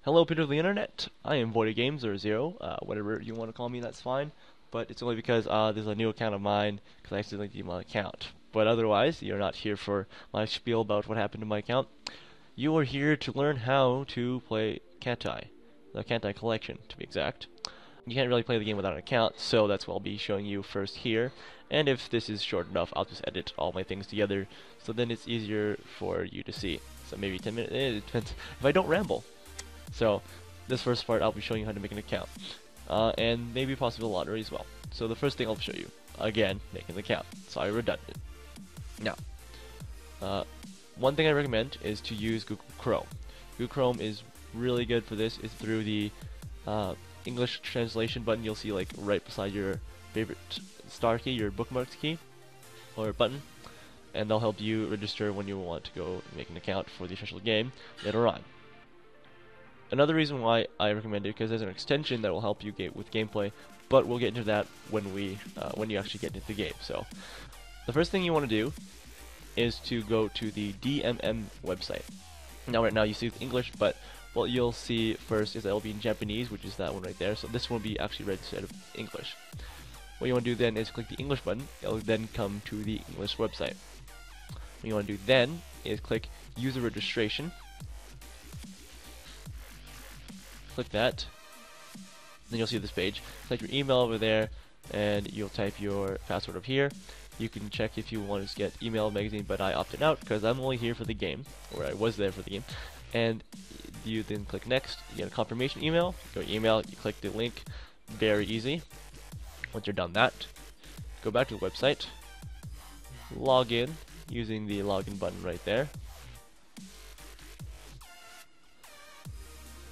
Hello, Peter of the Internet. I am Void Games or Zero, whatever you want to call me, that's fine. But it's only because there's a new account of mine because I accidentally deleted my account. But otherwise, you're not here for my spiel about what happened to my account. You are here to learn how to play KanColle, the KanColle collection, to be exact. You can't really play the game without an account, so that's what I'll be showing you first here. And if this is short enough, I'll just edit all my things together, so then it's easier for you to see. So maybe 10 minutes, it depends if I don't ramble. So, this first part I'll be showing you how to make an account, and maybe possibly a lottery as well. So the first thing I'll show you, again, making an account. Sorry, redundant. Now, one thing I recommend is to use Google Chrome. Google Chrome is really good for this. It's through the English translation button you'll see like right beside your favorite star key, your bookmarks key, or button, and they'll help you register when you want to go make an account for the official game later on. Another reason why I recommend it because there's an extension that will help you with gameplay, but we'll get into that when you actually get into the game. So, the first thing you want to do is to go to the DMM website. Now, right now you see it's English, but what you'll see first is that it'll be in Japanese, which is that one right there. So this one will be actually read instead of English. What you want to do then is click the English button. It'll then come to the English website. What you want to do then is click User Registration. Click that, then you'll see this page. Type your email over there, and you'll type your password up here. You can check if you want to get email magazine, but I opted out because I'm only here for the game, or I was there for the game. And you then click next. You get a confirmation email. Go to email. You click the link. Very easy. Once you're done that, go back to the website. Log in using the login button right there.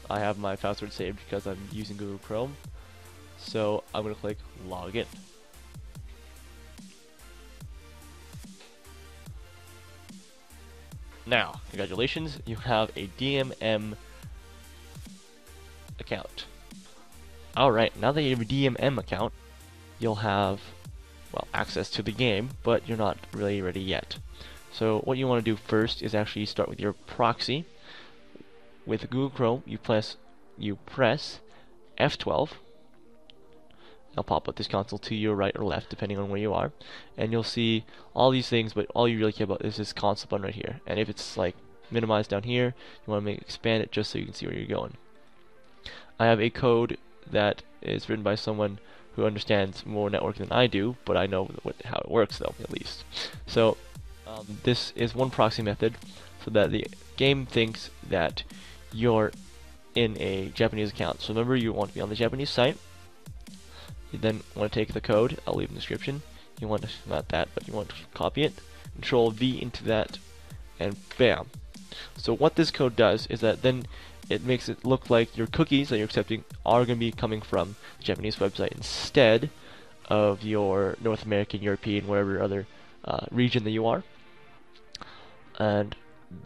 I have my password saved because I'm using Google Chrome, so I'm going to click Login. Now, congratulations, you have a DMM account. Alright, now that you have a DMM account, you'll have, well, access to the game, but you're not really ready yet. So what you want to do first is actually start with your proxy. With Google Chrome, you press F12. I'll pop up this console to your right or left, depending on where you are, and you'll see all these things. But all you really care about is this console button right here. And if it's like minimized down here, you want to expand it just so you can see where you're going. I have a code that is written by someone who understands more networking than I do, but I know how it works though, at least. So this is one proxy method, so that the game thinks that you're in a Japanese account. So remember, you want to be on the Japanese site. You then want to take the code. I'll leave in the description. You want to, not that, but you want to copy it. Control V into that, and bam. So what this code does is that then it makes it look like your cookies that you're accepting are going to be coming from the Japanese website instead of your North American, European, wherever other region that you are. And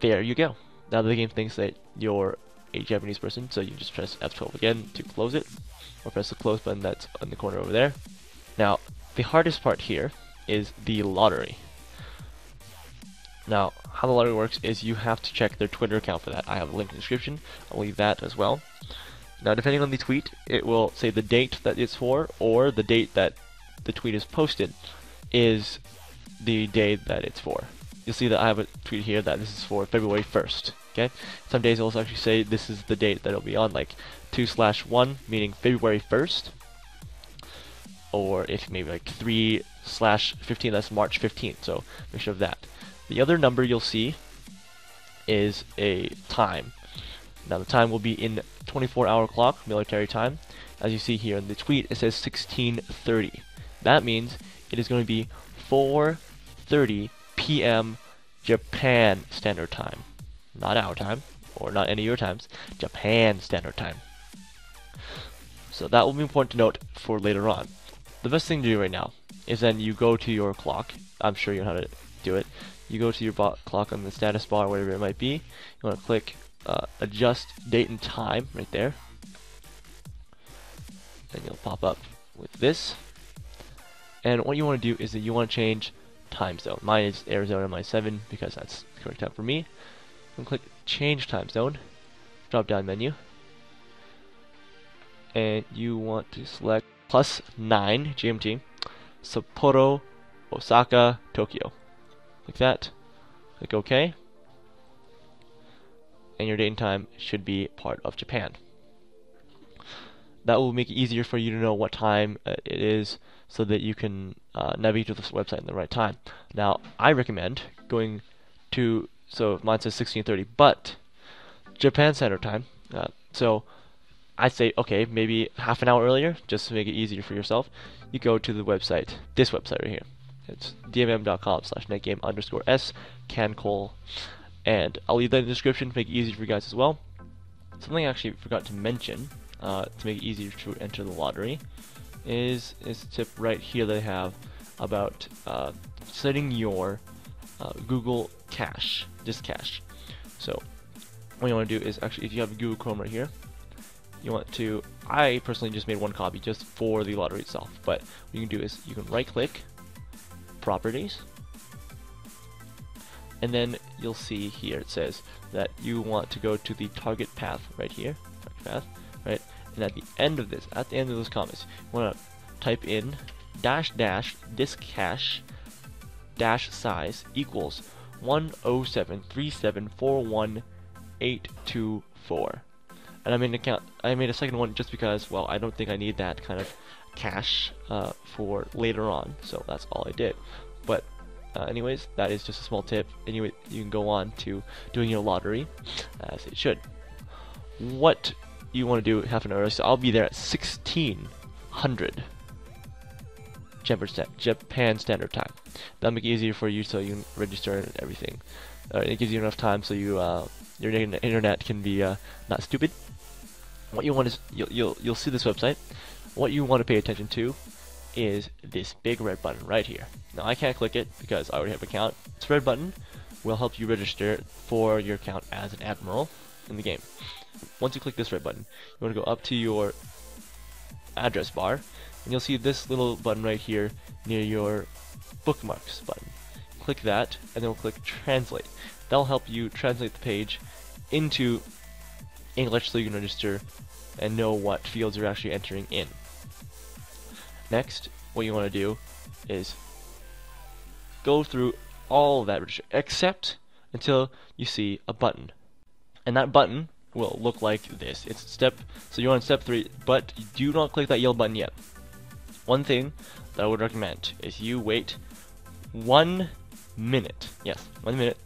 there you go. Now the game thinks that you're a Japanese person, so you just press F12 again to close it, or press the close button that's in the corner over there. Now, the hardest part here is the lottery. Now, how the lottery works is you have to check their Twitter account for that. I have a link in the description. I'll leave that as well. Now, depending on the tweet, it will say the date that it's for, or the date that the tweet is posted is the day that it's for. You'll see that I have a tweet here that this is for February 1st. Okay. Some days it'll actually say this is the date that it'll be on, like 2/1, meaning February 1st, or if maybe like 3/15, that's March 15th. So make sure of that. The other number you'll see is a time. Now the time will be in 24-hour clock, military time. As you see here in the tweet, it says 16:30. That means it is going to be 4:30 p.m. Japan Standard Time. Not our time, or not any of your times. Japan Standard Time. So that will be important to note for later on. The best thing to do right now is then you go to your clock. I'm sure you know how to do it. You go to your clock on the status bar, whatever it might be. You want to click Adjust Date and Time right there. And you'll pop up with this. And what you want to do is that you want to change time zone. Mine is Arizona, mine 7 because that's the correct time for me. And click Change Time Zone. Drop down menu. and you want to select +9 GMT, Sapporo, Osaka, Tokyo. Like that. Click OK. And your date and time should be part of Japan. That will make it easier for you to know what time it is so that you can navigate to this website in the right time. Now, I recommend going to, so mine says 16:30, but Japan Standard Time. So I'd say, okay, maybe half an hour earlier, just to make it easier for yourself. You go to the website, this website right here. It's dmm.com/netgame_s KanColle, and I'll leave that in the description to make it easier for you guys as well. Something I actually forgot to mention to make it easier to enter the lottery is this tip right here that I have about setting your Google cache, disk cache. So what you want to do is actually, if you have Google Chrome right here, you want to, I personally just made one copy just for the lottery itself, but what you can do is you can right click, properties, and then you'll see here it says that you want to go to the target path right here, right? And at the end of this, comments, you want to type in -- disk cache -size equals 1073741.824. And I made a second one just because, well, I don't think I need that kind of cache for later on, so that's all I did. But anyways, that is just a small tip. Anyway, you can go on to doing your lottery as it should. What you want to do half an hour, so I'll be there at 1600 Japan Standard Time. That'll make it easier for you so you can register and everything. It gives you enough time so you your internet can be not stupid. What you want is you'll see this website. What you want to pay attention to is this big red button right here. Now I can't click it because I already have an account. This red button will help you register for your account as an admiral in the game. Once you click this red button, you want to go up to your address bar, and you'll see this little button right here near your bookmarks button. Click that, and then we'll click translate. That'll help you translate the page into English so you can register and know what fields you're actually entering in. Next, what you want to do is go through all of that register, except until you see a button. And that button will look like this. It's so you're on step 3, but do not click that yellow button yet. One thing that I would recommend is you wait 1 minute. Yes, 1 minute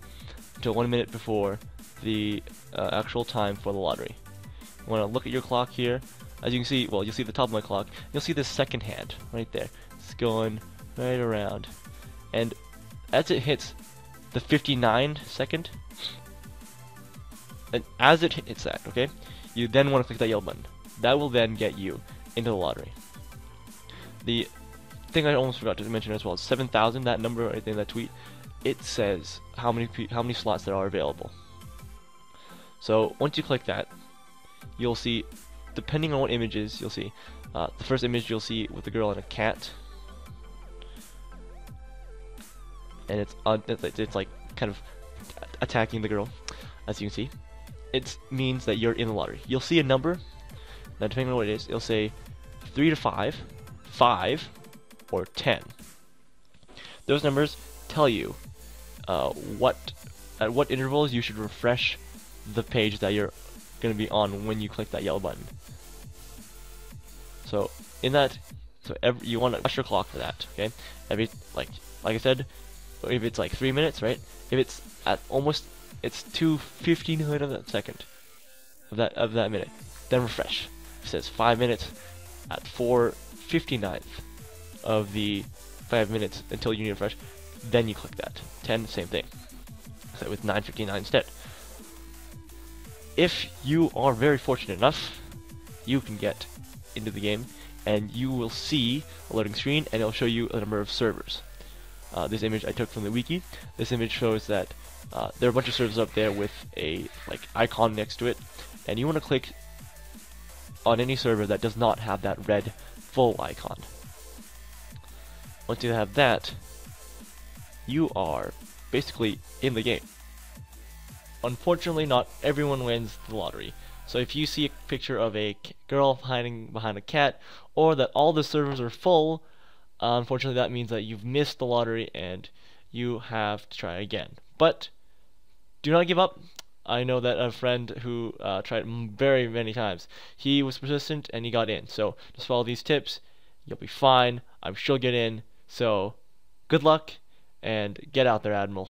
until 1 minute before the actual time for the lottery. You want to look at your clock here. As you can see, well, you'll see the top of my clock. You'll see the second hand right there. It's going right around, and as it hits the 59 second, and as it hits that, okay, you then want to click that yellow button. That will then get you into the lottery. The thing I almost forgot to mention as well is 7,000. That number right there in that tweet, it says how many slots there are available. So once you click that, you'll see, depending on what images you'll see, the first image you'll see with a girl and a cat, and it's like kind of attacking the girl, as you can see. It means that you're in the lottery. You'll see a number. Now, depending on what it is, it'll say 3 to 5, 5, or 10. Those numbers tell you at what intervals you should refresh the page that you're going to be on when you click that yellow button. So you want to watch your clock for that. Okay, every like I said, if it's like 3 minutes, right? If it's at almost, it's 2/59 of that second of that minute, then refresh. It says 5 minutes at 4/59 of the 5 minutes until you need to refresh. Then you click that. 10, same thing. So with 9:59 instead. If you are very fortunate enough, you can get into the game, and you will see a loading screen, and it'll show you a number of servers. This image I took from the wiki. This image shows that there are a bunch of servers up there with a icon next to it, and you want to click on any server that does not have that red full icon. Once you have that, you are basically in the game. Unfortunately, not everyone wins the lottery. So if you see a picture of a girl hiding behind a cat, or that all the servers are full, unfortunately that means that you've missed the lottery and you have to try again. But do not give up. I know that a friend who tried very many times. He was persistent and he got in. So just follow these tips. You'll be fine. I'm sure you'll get in. So good luck and get out there, Admiral.